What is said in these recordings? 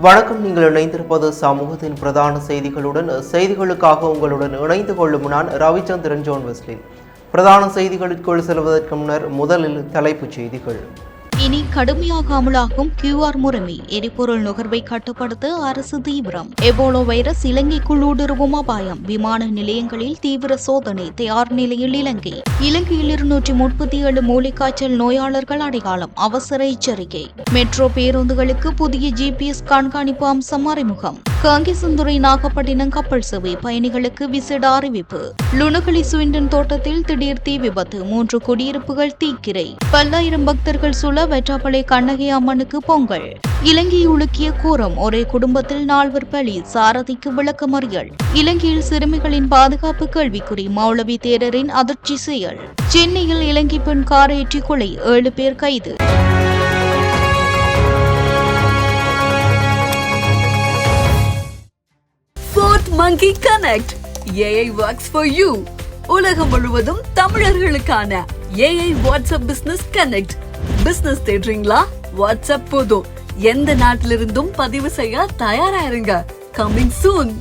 வணக்கம். நீங்கள் இணைந்திருப்பது சமூகத்தின் பிரதான செய்திகளுடன். செய்திகளுக்காக உங்களுடன் இணைந்து கொள்ளும் நான் ரவிச்சந்திரன் ஜோன் வெஸ்லின். பிரதான செய்திகளுக்குள் செல்வதற்கு முன்னர் முதலில் தலைப்புச் செய்திகள். இனி கடுமையாக அமலாகும் QR முறைமை. எரிபொருள் நுகர்வை கட்டுப்படுத்த அரசு தீவிரம். எபோலா வைரஸ் இலங்கைக்குள் ஊடுருவும் அபாயம். விமான நிலையங்களில் தீவிர சோதனை. தயார் நிலையில் இலங்கை. இலங்கையில் 237 மூளைக்காய்ச்சல் நோயாளர்கள் அடையாளம். அவசர எச்சரிக்கை. மெட்ரோ பேருந்துகளுக்கு புதிய GPS கண்காணிப்பு அம்சம் அறிமுகம். காங்கேசந்துறை நாகப்பட்டினம் கப்பல் சேவை பயணிகளுக்கு விசேட அறிவிப்பு. லுணுகலி சுவிண்டன் தோட்டத்தில் திடீர் தீ விபத்து. 3 குடியிருப்புகள் தீக்கிரை. பல்லாயிரம் பக்தர்கள் சூழ வெற்றாப்பளை கண்ணகி அம்மனுக்கு பொங்கல். இலங்கை உலுக்கிய கோரம். ஒரே குடும்பத்தில் 4 பலி. சாரதிக்கு விளக்கமறியல். இலங்கையில் சிறுமிகளின் பாதுகாப்பு கேள்விக்குறி. மௌலவி தேரரின் அதிர்ச்சி செயல். சென்னையில் இலங்கை பெண் கார் ஏற்றி கொலை. 7 பேர் கைது. Fourth Monkey Connect. AI works for you. உலகம் முழுவதும் தமிழர்களுக்கான AI WhatsApp business connect. Business தேடுறீங்களா? வாட்ஸ்அப் போதும். எந்த நாட்டிலிருந்தும் பதிவு செய்ய தயாரா இருங்க. Coming soon.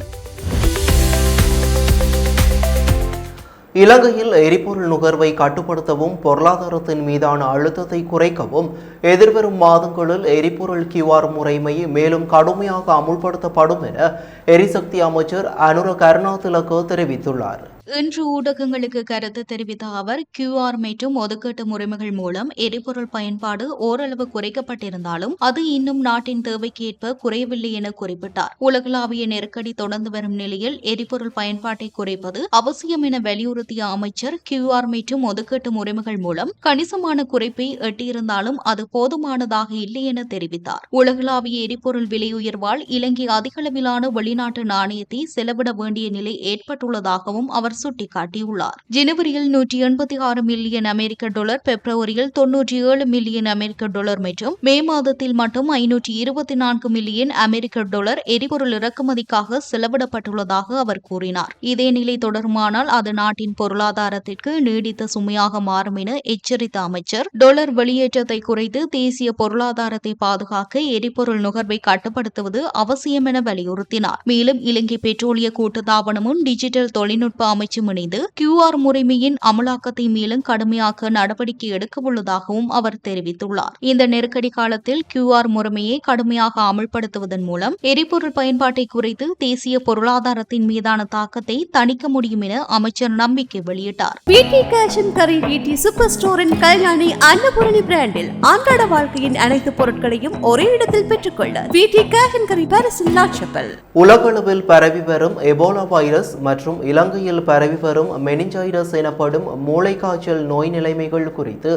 இலங்கையில் எரிபொருள் நுகர்வை கட்டுப்படுத்தவும் பொருளாதாரத்தின் மீதான அழுத்தத்தை குறைக்கவும் எதிர்வரும் மாதங்களில் எரிபொருள் QR முறைமை மேலும் கடுமையாக அமுல்படுத்தப்படும் என எரிசக்தி அமைச்சர் அனுர கருணாதிலக்க தெரிவித்துள்ளார். இன்று ஊடகங்களுக்கு கருத்து தெரிவித்த அவர் QR மற்றும் ஒதுக்கீட்டு முறைமைகள் மூலம் எரிபொருள் பயன்பாடு ஓரளவு குறைக்கப்பட்டிருந்தாலும் அது இன்னும் நாட்டின் தேவைக்கு ஏற்ப குறையவில்லை என குறிப்பிட்டார். உலகளாவிய நெருக்கடி தொடர்ந்து வரும் நிலையில் எரிபொருள் பயன்பாட்டை குறைப்பது அவசியம் என வலியுறுத்திய அமைச்சர் QR மற்றும் ஒதுக்கீட்டு முறைமைகள் மூலம் கணிசமான குறைப்பை எட்டியிருந்தாலும் அது போதுமானதாக இல்லை என தெரிவித்தார். உலகளாவிய எரிபொருள் விலை உயர்வால் இலங்கை அதிகளவிலான வெளிநாட்டு நாணயத்தை செலவிட வேண்டிய நிலை ஏற்பட்டுள்ளதாகவும் அவர் சுட்டிக்காட்டியுள்ளார். ஜனவரியில் 186 மில்லியன் அமெரிக்க டாலர், பிப்ரவரியில் 97 மில்லியன் அமெரிக்க டாலர் மற்றும் மே மாதத்தில் மட்டும் 524 மில்லியன் அமெரிக்க டாலர் எரிபொருள் இறக்குமதிக்காக செலவிடப்பட்டுள்ளதாக அவர் கூறினார். இதே நிலை தொடருமானால் அது நாட்டின் பொருளாதாரத்திற்கு நீடித்த சுமையாக மாறும் என எச்சரித்த அமைச்சர் டாலர் வெளியேற்றத்தை குறைத்து தேசிய பொருளாதாரத்தை பாதுகாக்க எரிபொருள் நுகர்வை கட்டுப்படுத்துவது அவசியம் என வலியுறுத்தினார். மேலும் இலங்கை பெட்ரோலிய கூட்டுத்தாபனமும் டிஜிட்டல் தொழில்நுட்ப அமைச்சும் இணைந்து QR முறைமையின் அமலாக்கத்தை மேலும் கடுமையாக்க நடவடிக்கை எடுக்க உள்ளதாகவும் அவர் தெரிவித்துள்ளார். இந்த நெருக்கடி காலத்தில் QR முறைமையை கடுமையாக அமல்படுத்துவதன் மூலம் எரிபொருள் பயன்பாட்டை குறைத்து தேசிய பொருளாதாரத்தின் மீதான தாக்கத்தை தணிக்க முடியும் என அமைச்சர் நம்பிக்கை வெளியிட்டார். VT Cash & Carry VT super ஸ்டோரின் கல்யாணி அன்னபூரணி பிராண்டில் அன்றாட வாழ்க்கையின் அனைத்து பொருட்களையும் ஒரே இடத்தில் பெற்றுக்கொள்ள VT Cash & Carry பாரிஸில் லாட்சப்பல். உலகளவில் பரவி வரும் எபோலா வைரஸ் மற்றும் இலங்கையில் பரவி வரும் மெனிஞ்சைடஸ் எனப்படும் மூளைக்காய்ச்சல் நோய் நிலைமைகள் குறித்து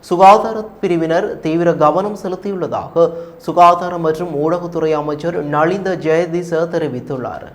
சுகாதார பிரிவினர் தீவிர கவனம் செலுத்தியுள்ளதாக சுகாதார மற்றும் ஊடகத்துறை அமைச்சர் நலிந்த ஜெயதிச தெரிவித்துள்ளார்.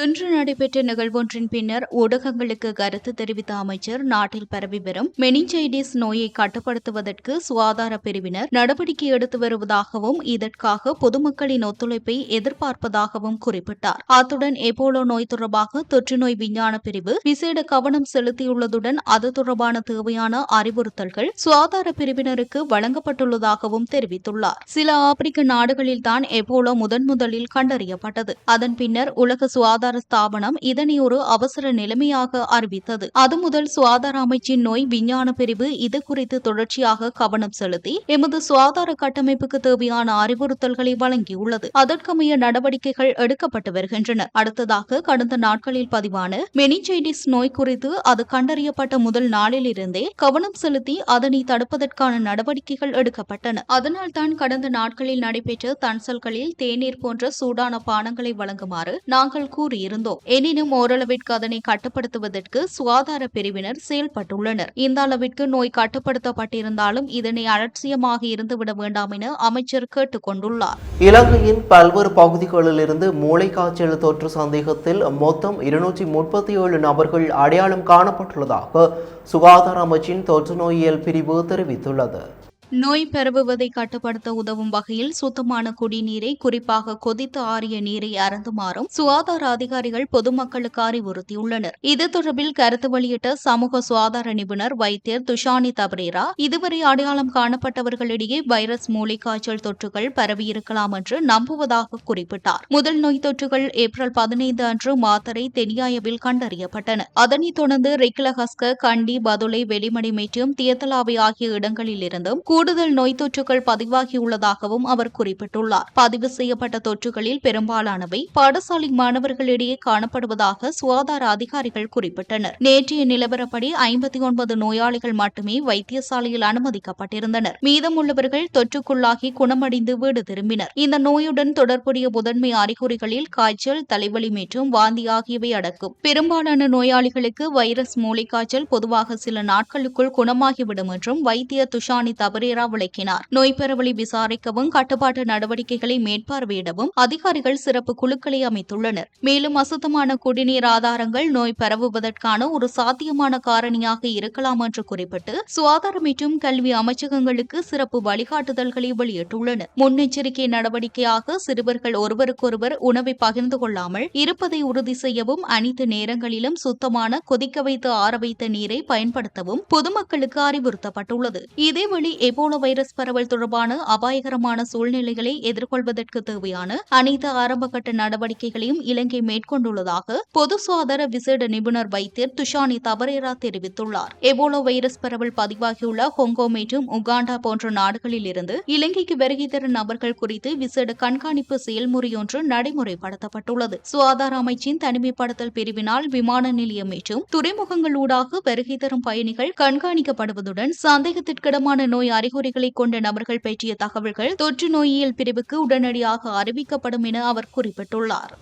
இன்று நடைபெற்ற நிகழ்வொன்றின் பின்னர் ஊடகங்களுக்கு கருத்து தெரிவித்த அமைச்சர் நாட்டில் பரவி வரும் மெனிஞ்சைடிஸ் நோயை கட்டுப்படுத்துவதற்கு சுகாதார பிரிவினர் நடவடிக்கை எடுத்து வருவதாகவும் இதற்காக பொதுமக்களின் ஒத்துழைப்பை எதிர்பார்ப்பதாகவும் குறிப்பிட்டார். அத்துடன் எபோலா நோய் தொடர்பாக தொற்றுநோய் விஞ்ஞான பிரிவு விசேட கவனம் செலுத்தியுள்ளதுடன் அது தொடர்பான தேவையான அறிவுறுத்தல்கள் சுகாதார பிரிவினருக்கு வழங்கப்பட்டுள்ளதாகவும் தெரிவித்துள்ளார். சில ஆப்பிரிக்க நாடுகளில்தான் எபோலா முதலில் கண்டறியப்பட்டது. அதன் பின்னர் உலக சுகாதார ஸ்தாபனம் இதனை ஒரு அவசர நிலைமையாக அறிவித்தது. அது முதல் சுகாதார அமைச்சின் நோய் விஞ்ஞான பிரிவு இது குறித்து தொடர்ச்சியாக கவனம் செலுத்தி எமது சுகாதார கட்டமைப்புக்கு தேவையான அறிவுறுத்தல்களை வழங்கியுள்ளது. அதற்கமைய நடவடிக்கைகள் எடுக்கப்பட்டு வருகின்றன. அடுத்ததாக கடந்த நாட்களில் பதிவான மெனிஞ்சைடிஸ் நோய் குறித்து அது கண்டறியப்பட்ட முதல் நாளில் இருந்தே கவனம் செலுத்தி அதனை தடுப்பதற்கான நடவடிக்கைகள் எடுக்கப்பட்டன. அதனால்தான் கடந்த நாட்களில் நடைபெற்ற தன்சல்களில் தேநீர் போன்ற சூடான பானங்களை வழங்குமாறு நாங்கள் கூறியிருந்தோம். எனினும் ஓரளவிற்கு அதனை கட்டுப்படுத்துவதற்கு சுகாதார பிரிவினர் செயல்பட்டுள்ளனர். இந்த அளவிற்கு நோய் கட்டுப்படுத்தப்பட்டிருந்தாலும் இதனை அலட்சியமாக இருந்துவிட வேண்டாம் என அமைச்சர் கேட்டுக் கொண்டுள்ளார். இலங்கையின் பல்வேறு பகுதிகளில் இருந்து மூளைக்காய்ச்சல் தொற்று சந்தேகத்தில் மொத்தம் 237 நபர்கள் அடையாளம் காணப்பட்டுள்ளதாக சுகாதார அமைச்சின் தொற்று நோயியல் பிரிவு தெரிவித்துள்ளது. நோய் பரவுவதை கட்டுப்படுத்த உதவும் வகையில் சுத்தமான குடிநீரை, குறிப்பாக கொதித்து ஆறிய நீரை அருந்துமாறும் சுகாதார அதிகாரிகள் பொதுமக்களுக்கு அறிவுறுத்தியுள்ளனர். இது தொடர்பில் கருத்து வெளியிட்ட சமூக சுகாதார நிபுணர் வைத்தியர் துஷானி தபரேரா, இதுவரை அடையாளம் காணப்பட்டவர்களிடையே வைரஸ் மூளைக்காய்ச்சல் தொற்றுகள் பரவியிருக்கலாம் என்று நம்புவதாக குறிப்பிட்டார். முதல் நோய் தொற்றுகள் ஏப்ரல் 15 அன்று மாத்தறை, தெனியாயவில் கண்டறியப்பட்டன. அதனைத் தொடர்ந்து ரிக்லஹஸ்க, கண்டி, பதுளை, வெலிமடை மற்றும் தியத்தலாவை ஆகிய இடங்களில் இருந்தும் கூடுதல் நோய் தொற்றுகள் பதிவாகியுள்ளதாகவும் அவர் குறிப்பிட்டுள்ளார். பதிவு செய்யப்பட்ட தொற்றுகளில் பெரும்பாலானவை பாடசாலை மாணவர்களிடையே காணப்படுவதாக சுகாதார அதிகாரிகள் குறிப்பிட்டனர். நேற்றைய நிலவரப்படி 59 நோயாளிகள் மட்டுமே வைத்தியசாலையில் அனுமதிக்கப்பட்டிருந்தனர். மீதமுள்ளவர்கள் தொற்றுக்குள்ளாகி குணமடைந்து வீடு திரும்பினர். இந்த நோயுடன் தொடர்புடைய முதன்மை அறிகுறிகளில் காய்ச்சல், தலைவலி மற்றும் வாந்தி ஆகியவை அடக்கும். பெரும்பாலான நோயாளிகளுக்கு வைரஸ் மூளைக்காய்ச்சல் பொதுவாக சில நாட்களுக்குள் குணமாகிவிடும் என்றும் வைத்தியர் துஷானி தபரேரா விளக்கினார். நோய் பரவலை விசாரிக்கவும் கட்டுப்பாட்டு நடவடிக்கைகளை மேற்பார்வையிடவும் அதிகாரிகள் சிறப்பு குழுக்களை அமைத்துள்ளனர். மேலும் அசுத்தமான குடிநீர் ஆதாரங்கள் நோய் பரவுவதற்கான ஒரு சாத்தியமான காரணியாக இருக்கலாம் என்று குறிப்பிட்டு சுகாதார மற்றும் கல்வி அமைச்சகங்களுக்கு சிறப்பு வழிகாட்டுதல்களை வெளியிட்டுள்ளனர். முன்னெச்சரிக்கை நடவடிக்கையாக சிறுவர்கள் ஒருவருக்கொருவர் உணவை பகிர்ந்து கொள்ளாமல் இருப்பதை உறுதி செய்யவும், அனைத்து நேரங்களிலும் சுத்தமான கொதிக்க வைத்து ஆற வைத்த நீரை பயன்படுத்தவும் பொதுமக்களுக்கு அறிவுறுத்தப்பட்டுள்ளது. இதேவழி எபோலா வைரஸ் பரவல் தொடர்பான அபாயகரமான சூழ்நிலைகளை எதிர்கொள்வதற்கு தேவையான அனைத்து ஆரம்பகட்ட நடவடிக்கைகளையும் இலங்கை மேற்கொண்டுள்ளதாக பொது சுகாதார விசேட நிபுணர் வைத்தியர் துஷானி தபரேரா தெரிவித்துள்ளார். எபோலா வைரஸ் பரவல் பதிவாகியுள்ள ஹொங்கோ மற்றும் உகாண்டா போன்ற நாடுகளில் இருந்து இலங்கைக்கு வருகை தரும் நபர்கள் குறித்து விசேட கண்காணிப்பு செயல்முறையொன்று நடைமுறைப்படுத்தப்பட்டுள்ளது. சுகாதார அமைச்சின் தனிமைப்படுத்தல் பிரிவினால் விமான நிலையம் மற்றும் துறைமுகங்களூடாக வருகை தரும் பயணிகள் கண்காணிக்கப்படுவதுடன் சந்தேகத்திற்கிடமான நோய் அறிகுறிகளை கொண்ட நபர்கள் பற்றிய தகவல்கள் தொற்று நோயியல் பிரிவுக்கு உடனடியாக அறிவிக்கப்படும் என அவர் குறிப்பிட்டுள்ளார்.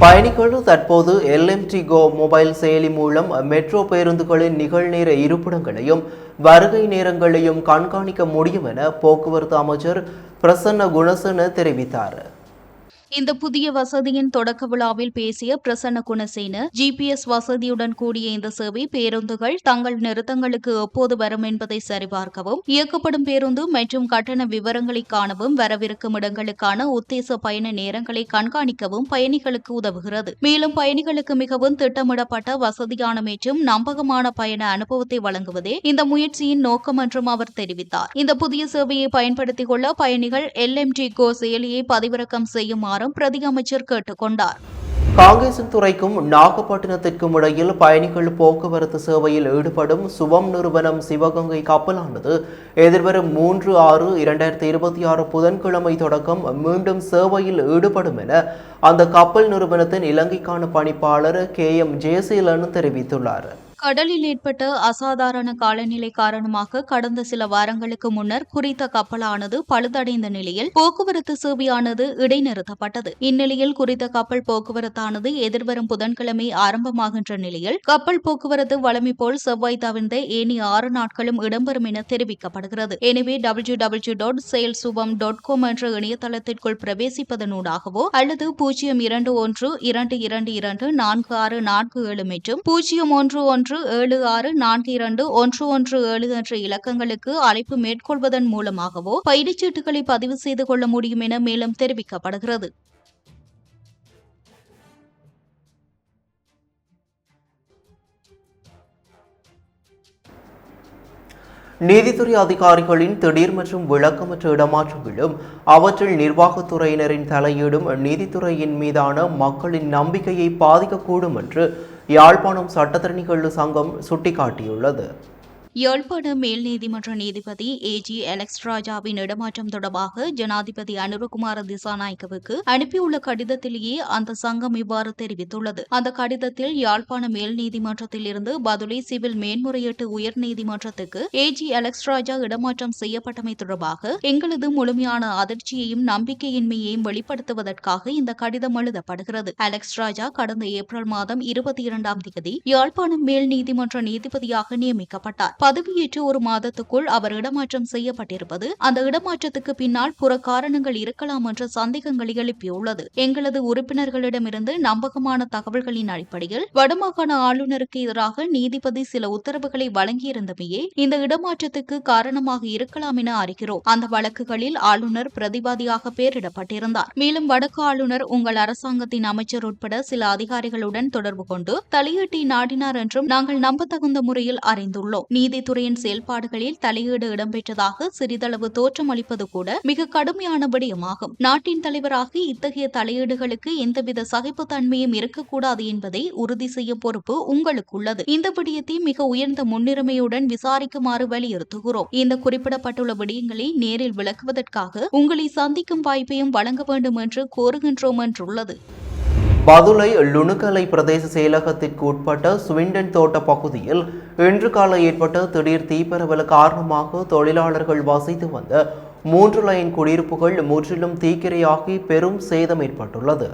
பயணிகள் தற்போது LMT Go மொபைல் செயலி மூலம் மெட்ரோ பேருந்துகளின் நிகழ்நேர இருப்பிடங்களையும் வருகை நேரங்களையும் கண்காணிக்க முடியும் என போக்குவரத்து அமைச்சர் பிரசன்ன குணசேன தெரிவித்தார். இந்த புதிய வசதியின் தொடக்க விழாவில் பேசிய பிரசன்ன குணசேன, GPS வசதியுடன் கூடிய இந்த சேவை பேருந்துகள் தங்கள் நிறுத்தங்களுக்கு எப்போது வரும் என்பதை சரிபார்க்கவும், இயக்கப்படும் பேருந்து மற்றும் கட்டண விவரங்களை காணவும், வரவிருக்கும் இடங்களுக்கான உத்தேச பயண நேரங்களை கண்காணிக்கவும் பயணிகளுக்கு உதவுகிறது. மேலும் பயணிகளுக்கு மிகவும் திட்டமிடப்பட்ட வசதியான மற்றும் நம்பகமான பயண அனுபவத்தை வழங்குவதே இந்த முயற்சியின் நோக்கம் என்றும் அவர் தெரிவித்தார். இந்த புதிய சேவையை பயன்படுத்திக் கொள்ள பயணிகள் LMT Go செயலியை பதிவிறக்கம் செய்யுமாறு பிரதி அமைச்சர் கேட்டுக் கொண்டார். காங்கேசன் துறைக்கும் நாகப்பட்டினத்திற்கும் இடையில் பயணிகள் போக்குவரத்து சேவையில் ஈடுபடும் சுபம் நிறுவனம் சிவகங்கை கப்பலானது எதிர்வரும் 3/6/2026 புதன்கிழமை தொடக்கம் மீண்டும் சேவையில் ஈடுபடும் என அந்த கப்பல் நிறுவனத்தின் இலங்கைக்கான பணிப்பாளர் KM ஜெயசீலன் தெரிவித்துள்ளார். கடலில் ஏற்பட்ட அசாதாரண காலநிலை காரணமாக கடந்த சில வாரங்களுக்கு முன்னர் குறித்த கப்பலானது பழுதடைந்த நிலையில் போக்குவரத்து சேவையானது இடைநிறுத்தப்பட்டது. இந்நிலையில் குறித்த கப்பல் போக்குவரத்தானது எதிர்வரும் புதன்கிழமை ஆரம்பமாகின்ற நிலையில் கப்பல் போக்குவரத்து வழமை போல் செவ்வாய் தவிர்ந்த ஏனைய 6 நாட்களும் இடம்பெறும் என தெரிவிக்கப்படுகிறது. எனவே www.sailsubam.com என்ற இணையதளத்திற்குள் பிரவேசிப்பதனூடாகவோ அல்லது 0122224647 மற்றும் 0117642117 என்ற இலக்கங்களுக்கு அழைப்பு மேற்கொள்வதன் மூலமாகவோ பயணச்சீட்டுகளை பதிவு செய்து கொள்ள முடியும் என மேலும் தெரிவிக்கப்படுகிறது. நீதித்துறை அதிகாரிகளின் திடீர் மற்றும் விளக்கமற்ற இடமாற்றங்களும் அவற்றில் நிர்வாகத்துறையினரின் தலையீடும் நீதித்துறையின் மீதான மக்களின் நம்பிக்கையை பாதிக்கக்கூடும் என்று யாழ்ப்பாணம் சட்டத்தரணிகள் சங்கம் சுட்டிக்காட்டியுள்ளது. யாழ்ப்பாண மேல் நீதிமன்ற நீதிபதி AG அலெக்ஸ் ராஜாவின் இடமாற்றம் தொடர்பாக ஜனாதிபதி அனுரகுமார திசாநாயக்கவுக்கு அனுப்பியுள்ள கடிதத்திலேயே அந்த சங்கம் இவ்வாறு தெரிவித்துள்ளது. அந்த கடிதத்தில் யாழ்ப்பாண மேல் நீதிமன்றத்தில் இருந்து பதுளை சிவில் மேன்முறையீட்டு உயர் நீதிமன்றத்துக்கு AG அலெக்ஸ் ராஜா இடமாற்றம் செய்யப்பட்டமை தொடர்பாக எங்களது முழுமையான அதிர்ச்சியையும் நம்பிக்கையின்மையையும் வெளிப்படுத்துவதற்காக இந்த கடிதம் எழுதப்படுகிறது. அலெக்ஸ் ராஜா கடந்த ஏப்ரல் மாதம் 22ஆம் தேதி யாழ்ப்பாணம் மேல் நீதிமன்ற நீதிபதியாக நியமிக்கப்பட்டார். பதவியேற்று ஒரு மாதத்துக்குள் அவர் இடமாற்றம் செய்யப்பட்டிருப்பது அந்த இடமாற்றத்துக்கு பின்னால் புற காரணங்கள் இருக்கலாம் என்ற சந்தேகங்களை எழுப்பியுள்ளது. எங்களது உறுப்பினர்களிடமிருந்து நம்பகமான தகவல்களின் அடிப்படையில் வடமாகாண ஆளுநருக்கு எதிராக நீதிபதி சில உத்தரவுகளை வழங்கியிருந்தமையே இந்த இடமாற்றத்துக்கு காரணமாக இருக்கலாம் என அறிகிறோம். அந்த வழக்குகளில் ஆளுநர் பிரதிவாதியாக பெயரிடப்பட்டிருந்தார். மேலும் வடக்கு ஆளுநர் உங்கள் அரசாங்கத்தின் அமைச்சர் உட்பட சில அதிகாரிகளுடன் தொடர்பு கொண்டு தலையீட்டை நாடினார் என்றும் நாங்கள் நம்பத்தகுந்த முறையில் அறிந்துள்ளோம். நீதித்துறையின் செயல்பாடுகளில் தலையீடு இடம்பெற்றதாக சிறிதளவு தோற்றம் அளிப்பது கூட மிக கடுமையான விடயமாகும். நாட்டின் தலைவராக இத்தகைய தலையீடுகளுக்கு எந்தவித சகிப்புத்தன்மையும் இருக்கக்கூடாது என்பதை உறுதி செய்யும் பொறுப்பு உங்களுக்கு உள்ளது. இந்த விடயத்தை மிக உயர்ந்த முன்னுரிமையுடன் விசாரிக்குமாறு வலியுறுத்துகிறோம். இந்த குறிப்பிடப்பட்டுள்ள விடயங்களை நேரில் விளக்குவதற்காக உங்களை சந்திக்கும் வாய்ப்பையும் வழங்க வேண்டும் என்று கோருகின்றோம் என்றுள்ளது. பதுளை லுணுகலை பிரதேச செயலகத்திற்கு உட்பட்ட ஸ்விண்டன் தோட்ட பகுதியில் இன்று காலை ஏற்பட்ட திடீர் தீப்பரவல் காரணமாக தொழிலாளர்கள் வசித்து வந்த 3 லைன் குடியிருப்புகள் முற்றிலும் தீக்கிரையாகி பெரும் சேதம் ஏற்பட்டுள்ளது.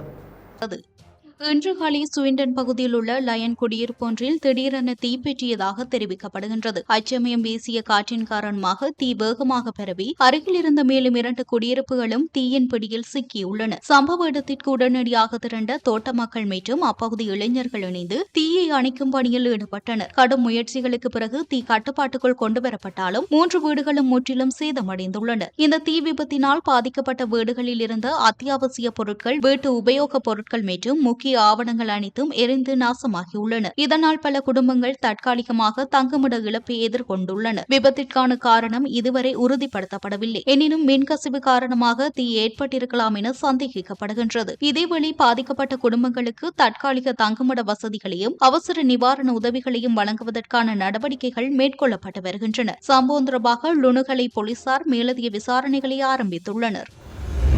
இன்று காலை ஸ்விண்டன் பகுதியில் உள்ள லயன் குடியிருப்பு ஒன்றில் திடீரென தீப்பற்றியதாக தெரிவிக்கப்படுகின்றது. அச்சமயம் வீசிய காற்றின் காரணமாக தீ வேகமாக பரவி அருகில் இருந்த மேலும் 2 குடியிருப்புகளும் தீயின் பிடியில் சிக்கியுள்ளன. சம்பவ இடத்திற்கு உடனடியாக திரண்ட தோட்ட மக்கள் மற்றும் அப்பகுதி இளைஞர்கள் இணைந்து தீயை அணைக்கும் பணியில் ஈடுபட்டனர். கடும் முயற்சிகளுக்கு பிறகு தீ கட்டுப்பாட்டுக்குள் கொண்டுவரப்பட்டாலும் 3 வீடுகளும் முற்றிலும் சேதமடைந்துள்ளன. இந்த தீ விபத்தினால் பாதிக்கப்பட்ட வீடுகளில் இருந்த அத்தியாவசிய பொருட்கள், வீட்டு உபயோகப் பொருட்கள் மற்றும் முக்கிய ஆவணங்கள் அனைத்தும் எரிந்து நாசமாகியுள்ளன. இதனால் பல குடும்பங்கள் தற்காலிகமாக தங்குமிட இழப்பை எதிர்கொண்டுள்ளன. விபத்திற்கான காரணம் இதுவரை உறுதிப்படுத்தப்படவில்லை. எனினும் மின்கசிவு காரணமாக தீ ஏற்பட்டிருக்கலாம் என சந்தேகிக்கப்படுகின்றது. இதேவேளை பாதிக்கப்பட்ட குடும்பங்களுக்கு தற்காலிக தங்குமிட வசதிகளையும் அவசர நிவாரண உதவிகளையும் வழங்குவதற்கான நடவடிக்கைகள் மேற்கொள்ளப்பட்டு வருகின்றன. சம்பவம் தொடர்பாக லுணுகலை போலீசார் மேலதிக விசாரணைகளை ஆரம்பித்துள்ளனர்.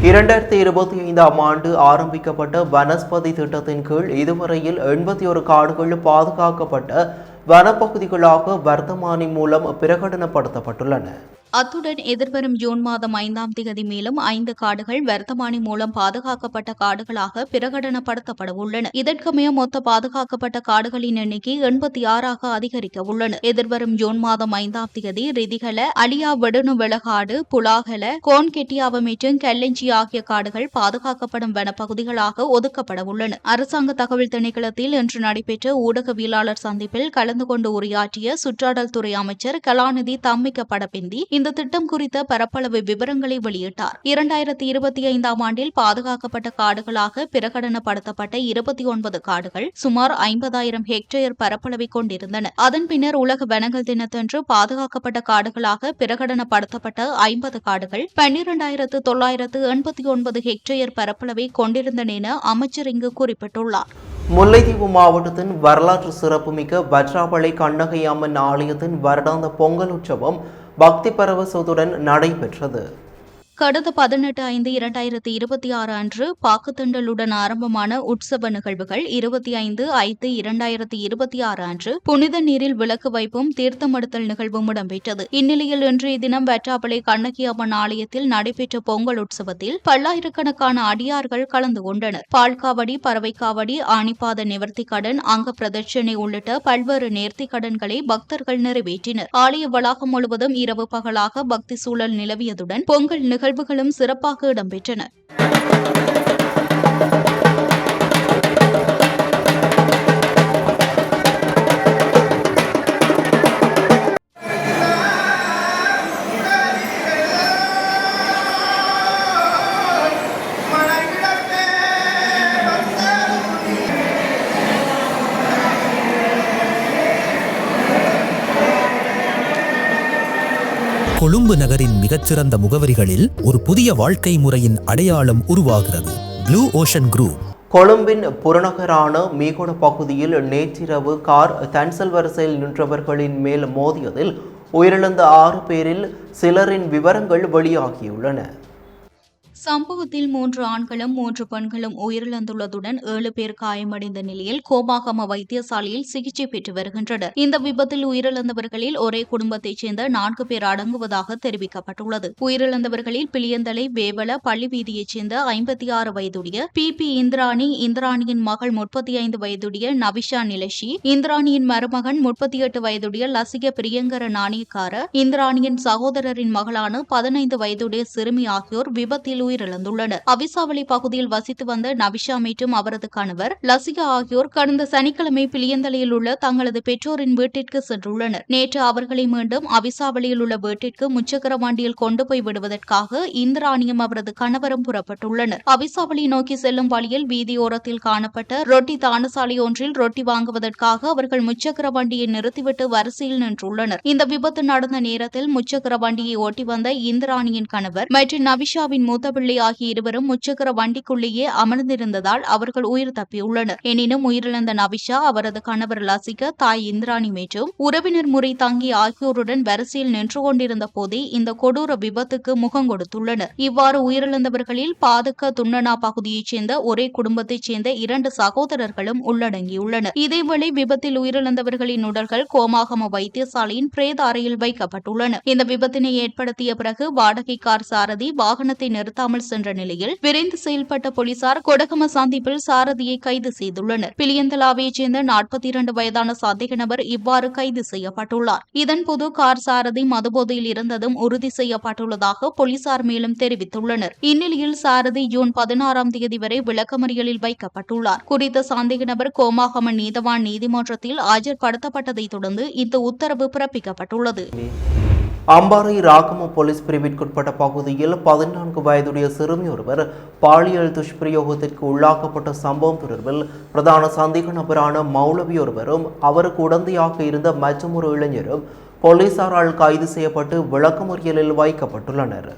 2025ஆம் ஆண்டு ஆரம்பிக்கப்பட்ட வனஸ்பதி திட்டத்தின் கீழ் இதுவரையில் 81 காடுகள் பாதுகாக்கப்பட்ட வனப்பகுதிகளாக வர்த்தமானி மூலம் பிரகடனப்படுத்தப்பட்டுள்ளன. அத்துடன் எதிர்வரும் ஜூன் மாதம் 5ஆம் தேதி மேலும் 5 காடுகள் வர்த்தமானி மூலம் பாதுகாக்கப்பட்ட காடுகளாக பிரகடனப்படுத்தப்பட உள்ளன. இதற்கமைய மொத்த பாதுகாக்கப்பட்ட காடுகளின் எண்ணிக்கை 86ஆக அதிகரிக்க உள்ளன. எதிர்வரும் ஜூன் மாதம் 5ஆம் தேதி ரிதிகல, அலியா வெடுனு வெளகாடு, புலாகல, கோன்கெட்டியாவ மற்றும் கெல்லஞ்சி ஆகிய காடுகள் பாதுகாக்கப்படும் வனப்பகுதிகளாக ஒதுக்கப்பட உள்ளன. அரசாங்க தகவல் திணைக்களத்தில் இன்று நடைபெற்ற ஊடகவியலாளர் சந்திப்பில் கலந்து கொண்டு உரையாற்றிய சுற்றாடல் துறை அமைச்சர் கலாநிதி தம்மிக்க படப்பிந்தி இந்த திட்டம் குறித்த பரப்பளவு விவரங்களை வெளியிட்டார். 2025ஆம் ஆண்டில் பாதுகாக்கப்பட்ட காடுகளாக பிரகடனப்படுத்தப்பட்ட 29 காடுகள் சுமார் 50,000 ஹெக்டேர் பரப்பளவை கொண்டிருந்தன. அதன் பின்னர் உலக வனங்கள் தினத்தன்று பாதுகாக்கப்பட்ட காடுகளாக பிரகடனப்படுத்தப்பட்ட 50 காடுகள் 12,989 ஹெக்டேர் பரப்பளவை கொண்டிருந்தன என அமைச்சர் இங்கு குறிப்பிட்டுள்ளார். முல்லைத்தீவு மாவட்டத்தின் வரலாற்று சிறப்புமிக்க வற்றாப்பளை கண்ணகை அம்மன் ஆலயத்தின் வருடாந்த பொங்கல் உற்சவம் பக்தி பரவசத்துடன் நடைபெற்றது. கடந்த 18/5/2026 அன்று பாக்குத்தண்டலுடன் ஆரம்பமான உற்சவ நிகழ்வுகள் 25/5/2026 அன்று புனித நீரில் விளக்கு வைப்பும் தீர்த்தமடுத்தல் நிகழ்வும் இடம்பெற்றது. இந்நிலையில் இன்றைய தினம் வெற்றாப்பளை கண்ணகி அம்மன் ஆலயத்தில் நடைபெற்ற பொங்கல் உற்சவத்தில் பல்லாயிரக்கணக்கான அடியார்கள் கலந்து கொண்டனர். பால்காவடி, பறவைக்காவடி, ஆணிப்பாத நிவர்த்தி கடன், அங்க பிரதட்சணை உள்ளிட்ட பல்வேறு நேர்த்தி கடன்களை பக்தர்கள் நிறைவேற்றினர். ஆலய வளாகம் முழுவதும் இரவு பகலாக பக்தி சூழல் நிலவியதுடன் பொங்கல் நிகழ்வுகளும் சிறப்பாக இடம்பெற்றன. கொழும்பு நகரின் மிகச்சிறந்த முகவரிகளில் ஒரு புதிய வாழ்க்கை முறையின் அடையாளம் உருவாகிறது. Blue ocean group. கொழும்பின் புறநகரான மீகொட பகுதியில் நேற்றிரவு கார் தன்சல் வரிசையில் நின்றவர்களின் மேல் மோதியதில் உயிரிழந்த 6 பேரில் சிலரின் விவரங்கள் வெளியாகியுள்ளன. சம்பவத்தில் 3 ஆண்களும் 3 பெண்களும் உயிரிழந்துள்ளதுடன் 7 பேர் காயமடைந்த நிலையில் கோமாகம வைத்தியசாலையில் சிகிச்சை பெற்று வருகின்றனர். இந்த விபத்தில் உயிரிழந்தவர்களில் ஒரே குடும்பத்தைச் சேர்ந்த 4 பேர் அடங்குவதாக தெரிவிக்கப்பட்டுள்ளது. உயிரிழந்தவர்களில் பிளியந்தலை வேவல பள்ளி வீதியைச் சேர்ந்த 56 வயதுடைய பி இந்திராணி, இந்திராணியின் மகள் 35 வயதுடைய நவிஷா நிலஷி, இந்திராணியின் மருமகன் 38 வயதுடைய லசிக பிரியங்கர நாணயக்கார, இந்திராணியின் சகோதரரின் மகளான 15 வயதுடைய சிறுமி ஆகியோர் விபத்தில் உயிரிழந்துள்ளனர். அவிசாவளி பகுதியில் வசித்து வந்த நவிஷா மற்றும் அவரது கணவர் லசிகா ஆகியோர் கடந்த சனிக்கிழமை பிளியந்தலையில் உள்ள தங்களது பெற்றோரின் வீட்டிற்கு சென்றுள்ளனர். நேற்று அவர்களை மீண்டும் அவிசாவளியில் உள்ள வீட்டிற்கு முச்சக்கர வண்டியில் கொண்டு போய் விடுவதற்காக இந்திராணியும் அவரது கணவரும் புறப்பட்டுள்ளனர். அவிசாவளி நோக்கி செல்லும் வழியில் வீதியோரத்தில் காணப்பட்ட ரொட்டி தானசாலை ஒன்றில் ரொட்டி வாங்குவதற்காக அவர்கள் முச்சக்கர வண்டியை நிறுத்திவிட்டு வரிசையில் நின்றுள்ளனர். இந்த விபத்து நடந்த நேரத்தில் முச்சக்கர வண்டியை ஓட்டி வந்த இந்திராணியின் கணவர் மற்றும் நவிஷாவின் மூத்த பிள்ளை ஆகிய இருவரும் முச்சக்கர வண்டிக்குள்ளேயே அமர்ந்திருந்ததால் அவர்கள் உயிர் தப்பியுள்ளனர். எனினும் உயிரிழந்த நவிஷா, அவரது கணவர் லசிக, தாய் இந்திராணி மற்றும் உறவினர் முறை தங்கி ஆகியோருடன் வரிசையில் நின்று கொண்டிருந்த போதே இந்த கொடூர விபத்துக்கு முகம் கொடுத்துள்ளனர். இவ்வாறு உயிரிழந்தவர்களில் பாதுக்க துண்ணனா பகுதியைச் சேர்ந்த ஒரே குடும்பத்தைச் சேர்ந்த 2 சகோதரர்களும் உள்ளடங்கியுள்ளனர். இதேவேளை விபத்தில் உயிரிழந்தவர்களின் உடல்கள் கோமாகம வைத்தியசாலையின் பிரேத அறையில் வைக்கப்பட்டுள்ளன. இந்த விபத்தினை ஏற்படுத்திய பிறகு வாடகை கார் சாரதி வாகனத்தை நிறுத்தாமல் சென்ற நிலையில் விரைந்து செயல்பட்ட போலீசார் கொடகம சந்திப்பில் சாரதியை கைது செய்துள்ளனர். பிளியந்தலாவைச் சேர்ந்த 42 வயதான சந்தேக நபர் இவ்வாறு கைது செய்யப்பட்டுள்ளார். இதன்போது கார் சாரதி மதுபோதையில் இருந்ததும் உறுதி செய்யப்பட்டுள்ளதாக போலீசார் மேலும் தெரிவித்துள்ளனர். இந்நிலையில் சாரதி ஜூன் 16ஆம் தேதி வரை விளக்கமறியலில் வைக்கப்பட்டுள்ளார். குறித்த சந்தேக நபர் கோமாகம நீதவான் நீதிமன்றத்தில் ஆஜர்படுத்தப்பட்டதைத் தொடர்ந்து இந்த உத்தரவு பிறப்பிக்கப்பட்டுள்ளது. அம்பாறை ராகம போலீஸ் பிரிவிற்குட்பட்ட பகுதியில் 14 வயதுடைய சிறுமி ஒருவர் பாலியல் துஷ்பிரயோகத்திற்கு உள்ளாக்கப்பட்ட சம்பவம் தொடர்பில் பிரதான சந்தேக நபரான மௌலவி ஒருவரும் அவருக்கு உடந்தையாக இருந்த மற்றொரு இளைஞரும் போலீசாரால் கைது செய்யப்பட்டு விளக்கமறியலில் வைக்கப்பட்டுள்ளனர்.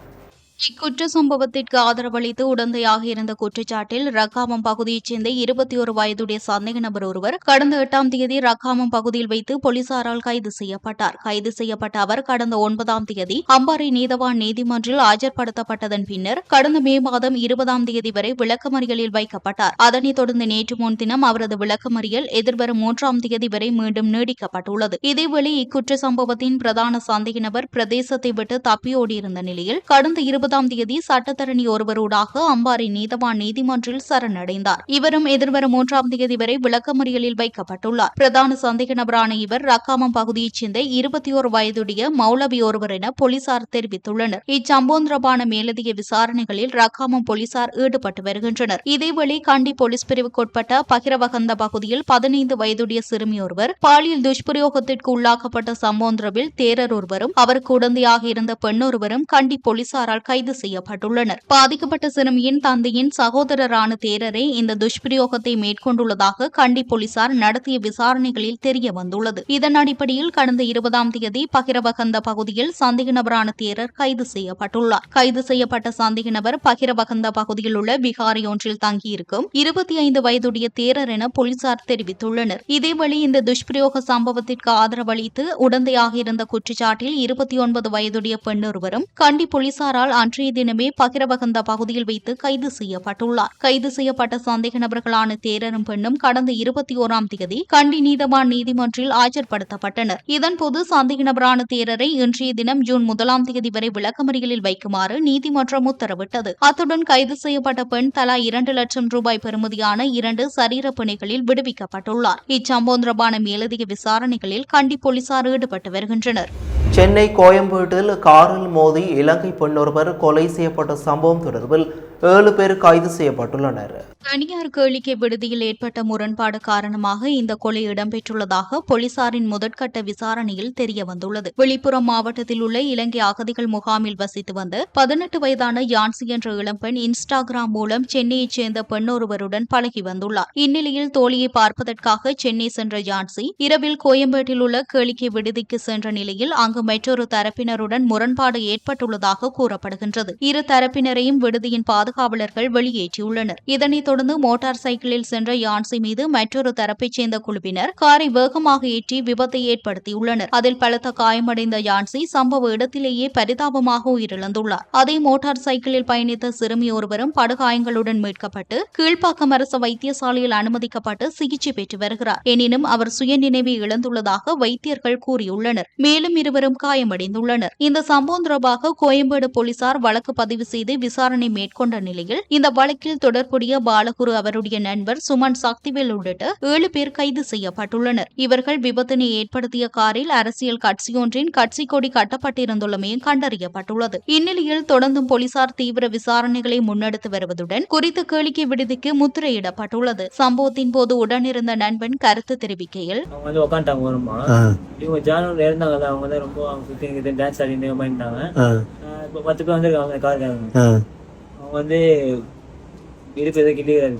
இக்குற்ற சம்பவத்திற்கு ஆதரவளித்து உடந்தையாக இருந்த குற்றச்சாட்டில் ரக்காமம் பகுதியைச் சேர்ந்த 21 வயதுடைய சந்தேக நபர் ஒருவர் கடந்த 8ஆம் தேதி ரக்காமம் பகுதியில் வைத்து போலீசாரால் கைது செய்யப்பட்டார். கைது செய்யப்பட்ட அவர் கடந்த 9ஆம் தேதி அம்பாறை நீதவான் நீதிமன்றில் ஆஜர்படுத்தப்பட்டதன் பின்னர் கடந்த மே மாதம் 20ஆம் தேதி வரை விளக்கமறியலில் வைக்கப்பட்டார். அதனைத் தொடர்ந்து நேற்று முன்தினம் அவரது விளக்கமறியல் எதிர்வரும் 3ஆம் தேதி வரை மீண்டும் நீடிக்கப்பட்டுள்ளது. இதேவேளை இக்குற்ற சம்பவத்தின் பிரதான சந்தேக நபர் பிரதேசத்தை விட்டு தப்பியோடியிருந்த நிலையில் கடந்த 20ஆம் தேதி சட்டத்தரணி ஒருவரூடாக அம்பாறை நீதவான் நீதிமன்றில் சரணடைந்தார். இவரும் எதிர்வரும் 3ஆம் தேதி வரை விளக்கமறியலில் வைக்கப்பட்டுள்ளார். பிரதான சந்தேக நபரான இவர் ரக்காமம் பகுதியைச் சேர்ந்த 21 வயதுடைய மௌலவி ஒருவர் என போலீசார் தெரிவித்துள்ளனர். இச்சம்பவம் தொடர்பான மேலதிக விசாரணைகளில் ரக்காமம் போலீசார் ஈடுபட்டு வருகின்றனர். இதேவேளை கண்டி போலீஸ் பிரிவுக்குட்பட்ட பகிரவகந்த பகுதியில் 15 வயதுடைய சிறுமி ஒருவர் பாலியல் துஷ்பிரயோகத்திற்கு உள்ளாக்கப்பட்ட சம்பவம் தொடர்பில் தேரர் ஒருவரும் அவருக்கு உடந்தையாக இருந்த பெண் ஒருவரும் கண்டி போலீசாரால் கைது செய்யப்பட்டுள்ளனர். பாதிக்கப்பட்ட சிறுமியின் தந்தையின் சகோதரரான தேரரே இந்த துஷ்பிரயோகத்தை மேற்கொண்டுள்ளதாக கண்டி போலீசார் நடத்திய விசாரணைகளில் தெரிய வந்துள்ளது. இதன் அடிப்படையில் கடந்த 20ஆம் தேதி பகிரவகந்த பகுதியில் சந்தேக நபரான தேரர் கைது செய்யப்பட்டுள்ளார். கைது செய்யப்பட்ட சந்தேக நபர் பகிரவகந்த பகுதியில் உள்ள விகாரி ஒன்றில் தங்கியிருக்கும் 25 வயதுடைய தேரர் என போலீசார் தெரிவித்துள்ளனர். இதேவேளை இந்த துஷ்பிரயோக சம்பவத்திற்கு ஆதரவளித்து உடந்தையாக இருந்த குற்றச்சாட்டில் 29 வயதுடைய பெண் ஒருவரும் கண்டி போலீசாரால் அன்றைய தினமே பகிரவகந்த பகுதியில் வைத்து கைது செய்யப்பட்டுள்ளார். கைது செய்யப்பட்ட சந்தேக நபர்களான தேரரும் பெண்ணும் கடந்த 21ஆம் தேதி கண்டி நீதவான் நீதிமன்றில் ஆஜர்படுத்தப்பட்டனர். இதன்போது சந்தேக நபரான தேரரை இன்றைய தினம் ஜூன் 1ஆம் தேதி வரை விளக்கமறியலில் வைக்குமாறு நீதிமன்றம் உத்தரவிட்டது. அத்துடன் கைது செய்யப்பட்ட பெண் தலா 2 லட்சம் ரூபாய் பெறுமதியான 2 சரீர பிணைகளில் விடுவிக்கப்பட்டுள்ளார். இச்சம்பவம் தொடர்பான மேலதிக விசாரணைகளில் கண்டி போலீசார் ஈடுபட்டு வருகின்றனர். சென்னை கோயம்பேட்டில் காரில் மோதி இலங்கை பெண்ணொருவர் கொலை செய்யப்பட்ட சம்பவம் தொடர்பில் 7 பேர் கைது செய்யப்பட்டுள்ளனர். தனியார் கேளிக்கை விடுதியில் ஏற்பட்ட முரண்பாடு காரணமாக இந்த கொலை இடம்பெற்றுள்ளதாக போலீசாரின் முதற்கட்ட விசாரணையில் தெரியவந்துள்ளது. விழுப்புரம் மாவட்டத்தில் உள்ள இலங்கை அகதிகள் முகாமில் வசித்து வந்த 18 வயதான யான்சி என்ற இளம்பெண் இன்ஸ்டாகிராம் மூலம் சென்னையைச் சேர்ந்த பெண்ணொருவருடன் பழகி வந்துள்ளார். இந்நிலையில் தோழியை பார்ப்பதற்காக சென்னை சென்ற யான்சி இரவில் கோயம்பேட்டில் உள்ள கேளிக்கை விடுதிக்கு சென்ற நிலையில் அங்கு மற்றொரு தரப்பினருடன் முரண்பாடு ஏற்பட்டுள்ளதாக கூறப்படுகின்றது. இரு தரப்பினரையும் விடுதியின் பாதுகாப்பு பாதுகாவலர்கள் வெளியேற்றியுள்ளனர். இதனைத் தொடர்ந்து மோட்டார் சைக்கிளில் சென்ற யான்சி மீது மற்றொரு தரப்பைச் சேர்ந்த குழுவினர் காரை வேகமாக ஏற்றி விபத்தை ஏற்படுத்தியுள்ளனர். அதில் பலத்த காயமடைந்த யான்சி சம்பவ இடத்திலேயே பரிதாபமாக உயிரிழந்துள்ளார். அதே மோட்டார் சைக்கிளில் பயணித்த சிறுமி ஒருவரும் படுகாயங்களுடன் மீட்கப்பட்டு கீழ்ப்பாக்கம் அரசு வைத்தியசாலையில் அனுமதிக்கப்பட்டு சிகிச்சை பெற்று வருகிறார். எனினும் அவர் சுயநினைவை இழந்துள்ளதாக வைத்தியர்கள் கூறியுள்ளனர். மேலும் இருவரும் காயமடைந்துள்ளனர். இந்த சம்பவம் தொடர்பாக கோயம்பேடு போலீசார் வழக்கு பதிவு செய்து விசாரணை மேற்கொண்ட நிலையில் இந்த வழக்கில் தொடர்புடைய பாலகுரு அவருடைய நண்பர் சுமன் சக்திவேல் உள்ளிட்ட 7 பேர் கைது செய்யப்பட்டுள்ளனர். இவர்கள் விபத்தினை ஏற்படுத்திய காரில் அரசியல் கட்சியொன்றின் கட்சி கொடி கட்டப்பட்டிருந்துள்ளமையும் கண்டறியப்பட்டுள்ளது. இந்நிலையில் தொடர்ந்தும் போலீசார் தீவிர விசாரணைகளை முன்னெடுத்து வருவதுடன் குறித்த கேளிக்கை விடுதிக்கு முத்திரையிடப்பட்டுள்ளது. சம்பவத்தின் போது உடனிருந்த நண்பன் கருத்து தெரிவிக்கையில்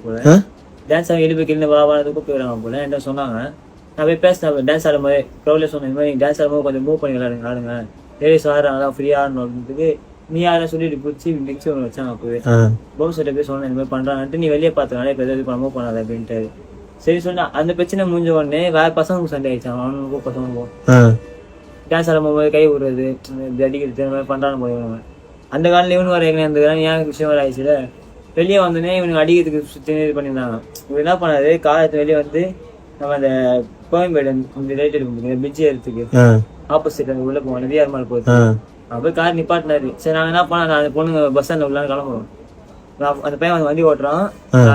போல டான்ஸ் ஆடி இடுப்பு கிள்ளி வாழ கூப்பிடுறாங்க போல என்ன சொன்னாங்க. நான் போய் பேசினேன் டான்ஸ் ஆடும் போது க்ரௌட்ல சொன்னேன், இந்த மாதிரி டான்ஸ் ஆடும்போது கொஞ்சம் மூவ் பண்ணி ஆடுங்க லேடிஸ் ஆடுறாங்க ஃப்ரீயா ஆடணுன்றதுக்கு நீ யாரை சொல்லிட்டு பிடிச்சி நெக்ஸ்ட் ஒன்று வச்சாங்க. அப்பவே போம் சொல்லிட்டு போய் சொன்னேன், இந்த மாதிரி பண்றாங்கன்ட்டு நீ வெளியே பார்த்துனாலே இப்போ எதாவது பண்ண மூவ் பண்ணாத அப்படின்ட்டு. சரி சொன்னா அந்த பிரச்சனை முடிஞ்ச உடனே வேற பசங்களுக்கு சண்டை ஆயிடுச்சாங்க. அவனுக்கும் பசங்களுக்கும் டான்ஸ் ஆடும்போது கை விடுறது அடிக்கிறது இந்த மாதிரி பண்றான்னு போய் அந்த காலில் இவனு வர எங்கே இருந்துக்கிறான் ஏன் விஷயம் வர ஆயிடுச்சுல. வெளியே வந்தோடனே இவனுக்கு அடிக்கிறதுக்கு சுற்றி இது பண்ணியிருந்தாங்க. இவன் என்ன பண்ணாரு, காலத்து வெளியே வந்து நம்ம அந்த கோயம்பேடு இந்த ரைட் எடுக்க பிரிட்ஜ் ஏறதுக்கு ஆப்போசிட் அந்த உள்ள போவோம் விஆர் மால் போகுது. அப்போ கார் நிப்பாட்டினாரு. சரி நாங்கள் என்ன பண்ணோம், நான் அந்த பொண்ணுங்க பஸ் ஸ்டாண்ட் உள்ளான்னு கிளம்புறோம். அந்த பையன் வந்து வண்டி ஓட்டுறான்,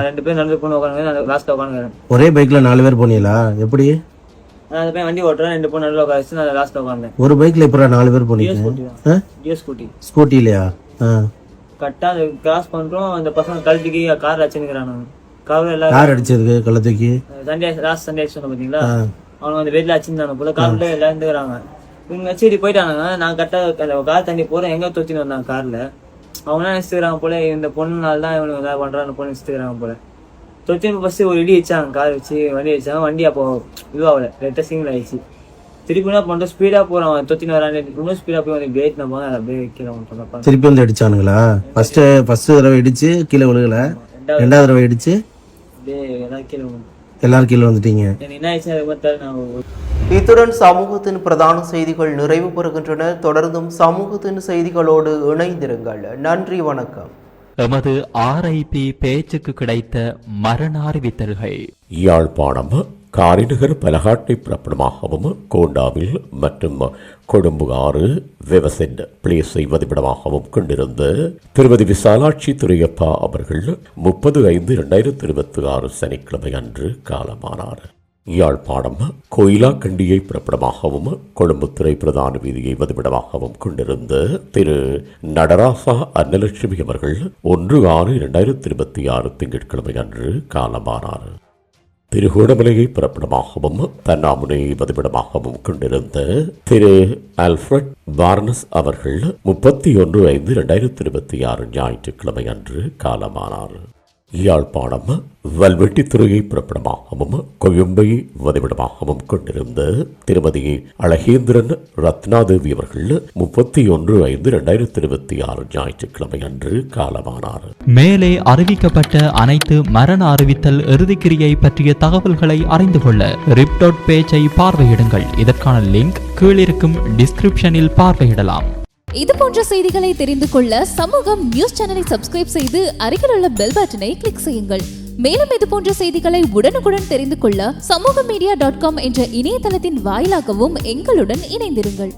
2 பேர் நடந்து பொண்ணு உட்காந்து லாஸ்ட்டாக உட்காந்துக்கிறேன். ஒரே பைக்ல 4 பேர் போனீங்களா? எப்படி? அந்த பையன் வண்டி ஓட்டுறான், 2 பொண்ணு நடுவில் உட்காந்து நான் லாஸ்ட்டாக உட்காந்தேன். ஒரு பைக்ல இப்போ 4 பேர் போனீங்க? ஸ்கூட்டி இல்லையா? கரெக்டா அதை கிராஸ் பண்றோம். அந்த பசங்க கழுத்துக்கு கார் அடிச்சுக்கிறானு. கார் அடிச்சதுக்கு கழுத்துக்கு சண்டே லாஸ்ட் சண்டே சொன்ன பாத்தீங்களா, அவங்க அந்த வெயிட்ல அடிச்சிருந்தாங்க போல. கார்ல எல்லாம் இருந்துக்கிறாங்க. இவங்க சரி போயிட்டாங்க. நான் கரெக்டா அந்த கார் தண்ணி போறேன் எங்க தொத்தின்னு வந்தாங்க கார்ல. அவங்க என்ன நினைச்சுக்கிறாங்க போல, இந்த பொண்ணுனால தான் இவனுக்கு ஏதாவது பண்றான்னு பொண்ணு நினைச்சுக்கிறாங்க போல. தொத்தின்னு ஃபர்ஸ்ட் ஒரு இடி வச்சாங்க, கார் வச்சு வண்டி வச்சாங்க. வண்டி அப்போ இதுவாகல, லைட்டா சிங்கிள் ஆயிடுச்சு. திருப்பி என்ன பண்றோம், ஸ்பீடா போறான், தொத்தின்னு வரான்னு ரொம்ப ஸ்பீடா போய் வந்து பிரேக் நம்ம அப்படியே வைக்கிறோம். திருப்பி வந்து அடிச்சானுங்களா? ஃபர்ஸ்ட் தடவை இடிச்சு கீழே விழுகல, 2வது தடவை இடிச்சு அப்படியே எல்லாரும் கீழே வந்துட்டீங்க. என்ன ஆயிடுச்சு. இத்துடன் சமூகத்தின் பிரதான செய்திகள் நிறைவு பெறுகின்றன. தொடர்ந்தும் சமூகத்தின் செய்திகளோடு இணைந்திருங்கள். நன்றி, வணக்கம். எமது RIP பேச்சுக்கு கிடைத்த மரண அறிவித்தல்கள். யாழ்ப்பாணம் காரிநகர் பலகாட்டை பிறப்பிடமாகவும் கோண்டாவில் மற்றும் கொழும்பு 6 வெவசென்ட் பிளேஸை வதிவிடமாகவும் கொண்டிருந்த திருமதி விசாலாட்சி துரையப்பா அவர்கள் 30/5/2026 சனிக்கிழமை அன்று காலமானார். யாழ்ப்பாணம் கோயிலாக்கண்டியை பிறப்பிடமாகவும் கொழும்புத்துறை பிரதான வீதியை வதிவிடமாகவும் கொண்டிருந்த திரு நடராசா அன்னலட்சுமி அவர்கள் 1/6/2026 திங்கட்கிழமை அன்று காலமானார். திருகோணமலையை பிறப்பிடமாகவும் தன்னாமுனையை வதிவிடமாகவும் கொண்டிருந்த திரு ஆல்ஃபிரட் பார்னஸ் அவர்கள் 31/5/2026 ஞாயிற்றுக்கிழமை அன்று காலமானார். யாழ்ப்பாணம் வல்வெட்டித்துறையை பிறப்பிடமாகவும் கொழும்பை வதிவிடமாகவும் கொண்டிருந்த திருமதி அழகேந்திரன் ரத்னாதேவி அவர்கள் 31/5/2026 ஞாயிற்றுக்கிழமை அன்று காலமானார். மேலே அறிவிக்கப்பட்ட அனைத்து மரண அறிவித்தல் இறுதிக்கிரியை பற்றிய தகவல்களை அறிந்து கொள்ள ரிப்டாட் பேஜை பார்வையிடுங்கள். இதற்கான லிங்க் கீழிருக்கும் டிஸ்கிரிப்ஷனில் பார்வையிடலாம். இது போன்ற செய்திகளை தெரிந்து கொள்ள சமூகம் நியூஸ் சேனலை சப்ஸ்கிரைப் செய்து அருகில் உள்ள பெல் பட்டனை கிளிக் செய்யுங்கள். மேலும் இது போன்ற செய்திகளை உடனுக்குடன் தெரிந்து கொள்ள சமூகமீடியா.com என்ற இணையதளத்தின் வாயிலாகவும் எங்களுடன் இணைந்திருங்கள்.